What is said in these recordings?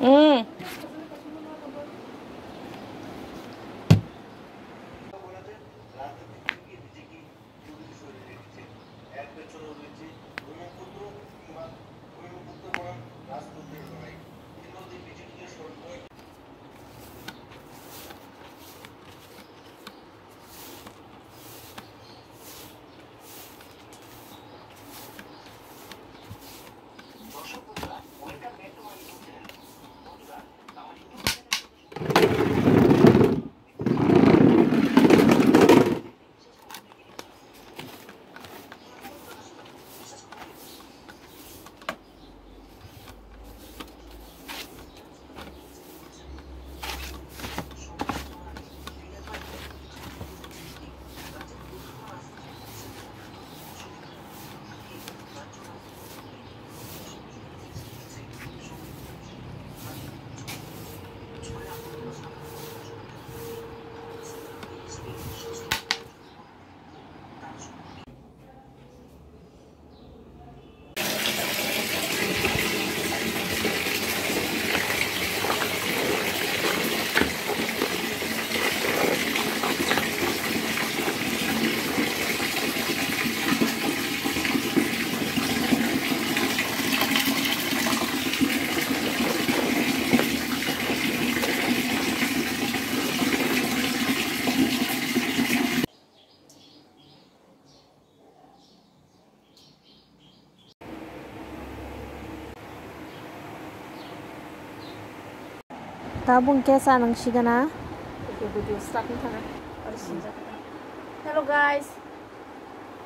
응. Tabung kesa nang sigana. Video start nih kan. Harus siapkan. Hello guys.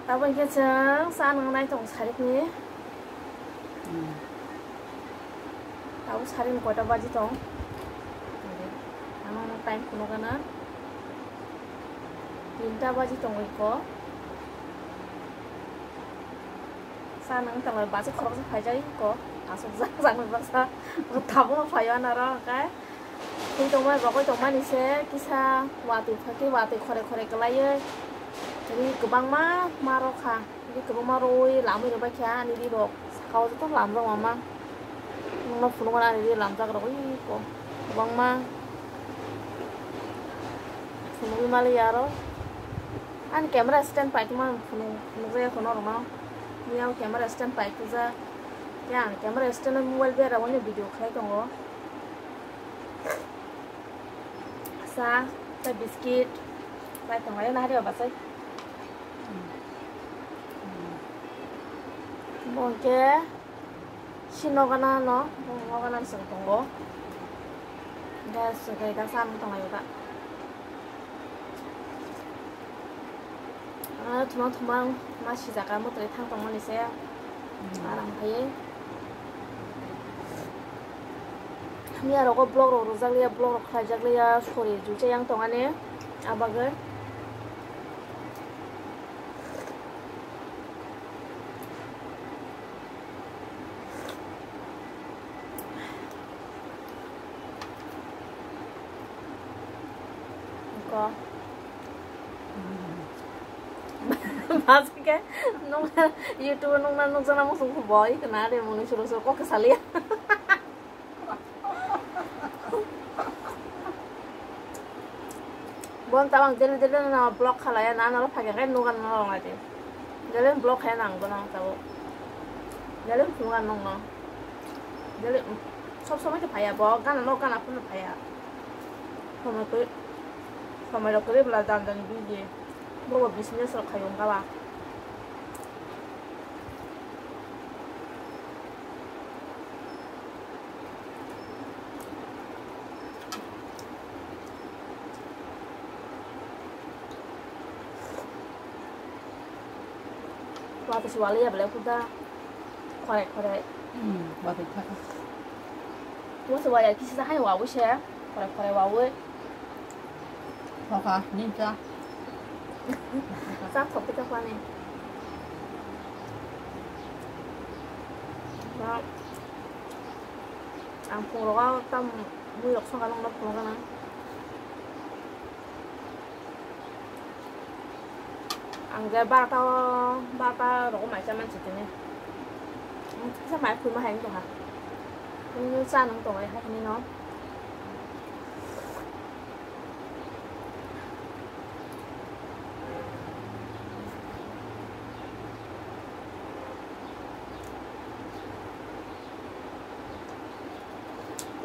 Tabung kesa sa nang naik tong sarik nih. Tahu saring kota baji tong. Ano time kuno kana. 3টা baji tong iko. Sa nang tong baji khorok sa phajai ko. Asuk jang baksa. Tabung phayan ara kai. Khi tụi mày bảo cái tụi mày đi xe kisah wati phaki wati khore kelai jadi kebang maro kha jadi kebang maroi lami do bakya ni di dok kau tu lam ro mama no phunu na di lam tak ro ko kebang phunu mali yaro an camera stand pai tu phunu re ko no ma ni au camera stand pai tu za ya camera stand mobile be ra woni video khai tong sa biscuit lại tổng ấy là điều bà xây bon ke shinogana no mogana sing tonggo da sugai da sam tong ayo ba thumang ma shizaka mo tre thang tong ni se arang phaye Ini ada kok blog rozak liya blog khajak liya sorry juce yang tongane abagar kok masuk nung YouTube nung sana langsung ke boy kena ada mau suruh kok kesal ya bon tawang jadi na blog khalaya na lo phage kan nugan no ngati jadi blog khay nang ko nang tawo jadi nugan nong no jadi sob sob ke phaya bo kan no kan apun phaya sama lo kre bla dan biji bo business lo khayong ka ba waktu suali ya boleh kuda korek waktu itu waktu suali kisah hai wawu sih korek wawu apa ninja sah kopi apa nih nah ampun lo tam buyok sekarang lo pulang kan angga bata rổ mày cho mình chỉ thế này sao mày phun mà hành rồi hả như cha nắng tổ này hay cái nó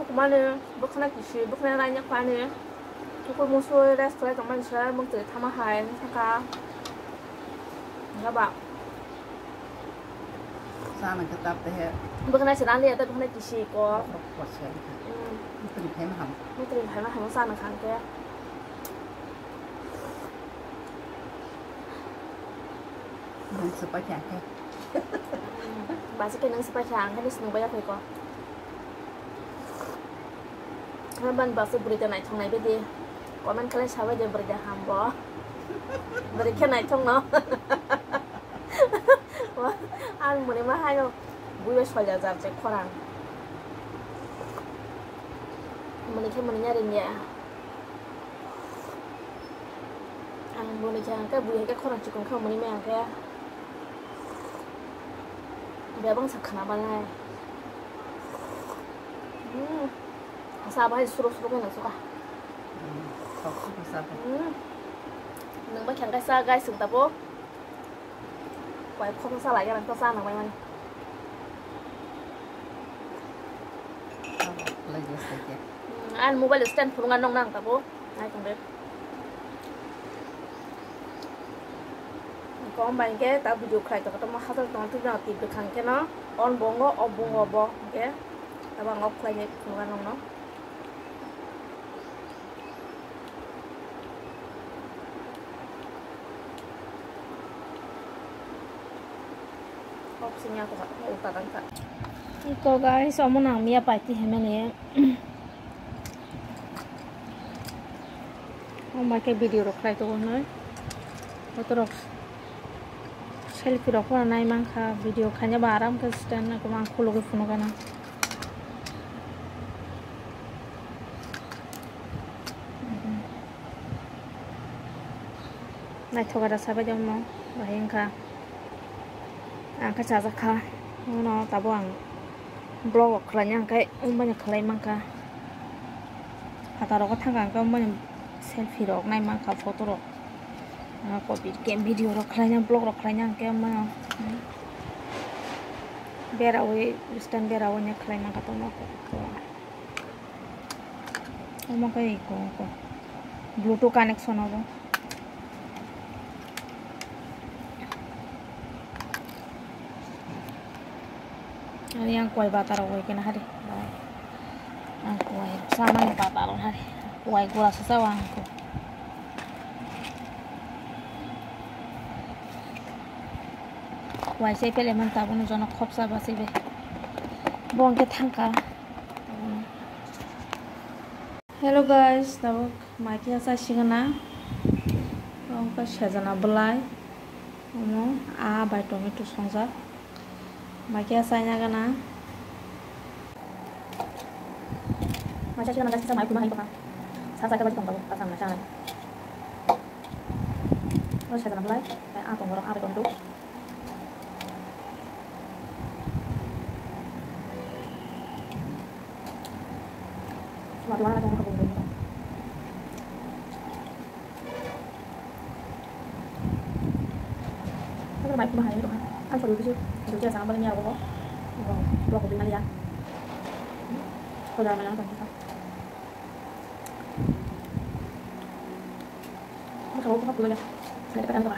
그만해 먹하나 기시 먹나 아니야 관해 그거 무슨 레스토랑 정말 잘 먹들 타마하이 잠깐 봐봐 sao là cái tập thế 먹나 지난 리에 또 먹나 기시 거 quạt xe từng thấy mà hầm 먹들이 발만 한번 싸는 간게 mình sụp bánh chả thế 맛있게 넣은 스파이랑 해줄 수 있는 거야 그거 Ban bakso berita naik tong naik bedi, komen kalian siapa yang berja hambo, berikan naik tong no, wah, an muni mah ayo, gue soalnya jam cek kurang, muni nyari ya, an muni kan gue kayak kurang cukup kau muni mah kayak, dia bang sakana balai. Sabar suruh-suruh kan suka. Không sabar. Nâng bắt chẳng cái xa gai sừng tập bố. Quay không xa lại cái thằng xa nào mày mày. Lagi saja. An mobile stand phulungan nong nang tập bố. Ai cũng biết. Có bài cái ta video khai tao tao mà hát tao tao nào tìm được thằng cái nó on bongo off bongo bo cái. Ta bang off khai cái phulungan nong nó. Opsinya aku tak utang tak. Iko guys, kamu nang mia pati hemene. Oh my god, video rokai tu kan? Foto rok. Selfie rok mana nai mangka video kanya baram ke stand aku mangku logi phone kana. Nai thoga dah sahaja jam mau bahingka. Angka caca kah, no tabuang blog kelanya kayak banyak kelai mangka, kata rok tangga angka banyak selfie rok naik mangka foto rok, aku bikin video rok kelanya blog rok kelanya angka mana, biar awe stand biar awalnya kelai mangka tuh mau kayak iko, Bluetooth connection apa? Ini yang kuai batar kuai kena hari, yang kuai sama yang batar hari, kuai gula sesawang aku. Kuai saya pilih mantap pun jono khop sa basi be, buang ke tangka. Hello guys, tabuk maiki asa sigana, buang ke shazana belai, by tomato songsa. Maiki asanya kana macam sih kan sisa mai kumah itu kan saya baju tongkol pasang macam terus saya tambah lagi kayak apa ngorok apa untuk cuma dua orang tongkol kabung itu mai kumah itu kan perlu sih itu dia sama balenya apa dua kopi kali ya kalau mana kan kita kalau apa dulu ya saya tekan apa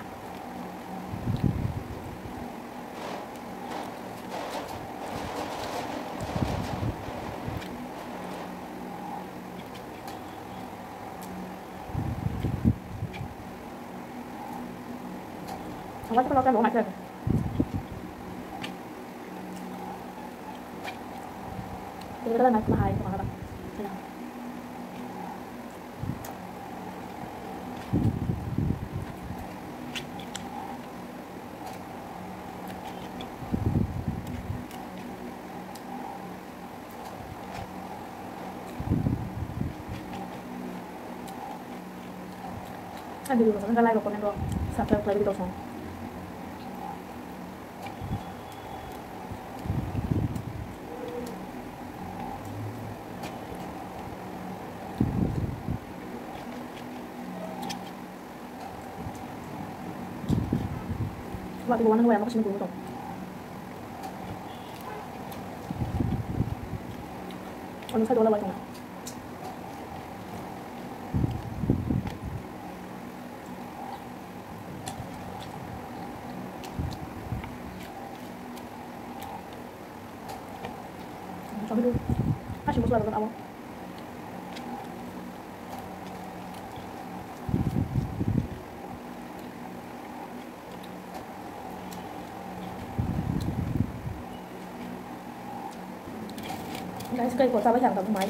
apa kalau kan mau macam Kita kan naik mahal itu mahal. Kan dulu kan live komen doang. Subscribe lagi terus. Waktu gua nang mau kesini dulu dong. Onu saya dolar dong. Coba dulu. Kasih musuh lakukan apa? Guys, cây của tao với thằng máy.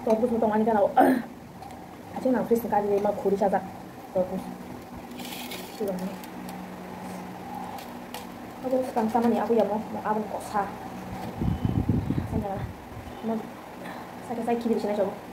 Bagus potongannya kan aja nang freeze kan jadi mah kuri saja bagus sudah nih aku sekarang sama nih aku ya mau abang kok sa saya mau saya kiri di sini coba